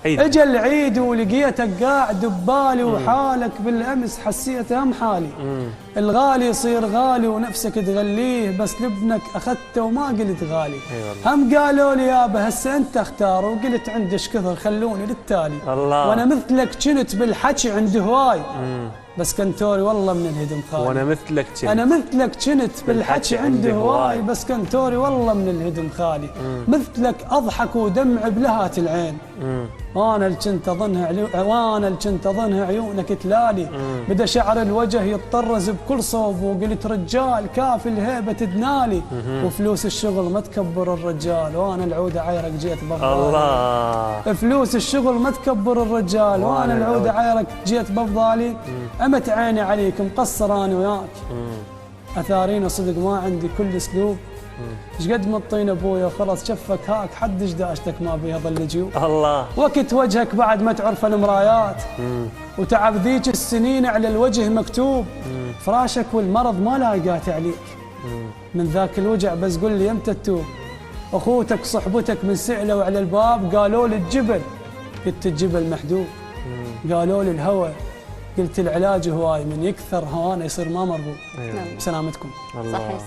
عيد. اجى العيد ولقيتك قاعد ببالي وحالك بالامس حسيت هم حالي. الغالي يصير غالي ونفسك تغليه، بس لبنك اخذته وما قلت غالي. هم قالوا لي يابا هسه انت اختار، وقلت عندش كثر خلوني للتالي. الله. وانا مثلك كنت بالحكي عندي هواي، بس كنتوري والله من الهدم خالي. وانا مثلك كنت بالحكي عندي هواي، بس كنتوري والله من الهدم خالي. مثلك اضحك ودمع بلهات العين، وانا اللي كنت اظنها عيونك تلالي. بدا شعر الوجه يتطرز بكل صوب، وقلت رجال كافي الهيبه تدنالي. وفلوس الشغل ما تكبر الرجال، وانا العود عيرك جيت بفضالي. الله. فلوس الشغل ما تكبر الرجال، وانا العود عيرك جيت بفضالي. عمت عيني عليك مقصر انا وياك، اثارينا صدق ما عندي كل اسلوب. ايش قد مطين ابويا وخلص شفك هاك، حدش داشتك ما بيها ظل جيوب. الله. وقت وجهك بعد ما تعرف المرايات، وتعب ذيك السنين على الوجه مكتوب. فراشك والمرض ما لاقات عليك، من ذاك الوجع بس قل لي امتى تتوب. اخوتك صحبتك من سئلوا على الباب، قالوا لي الجبل، قلت الجبل محدود. قالوا لي الهوى، قلت العلاج هواي، من يكثر هوانا يصير ما مرغوب. أيوة. بسلامتكم. صح يا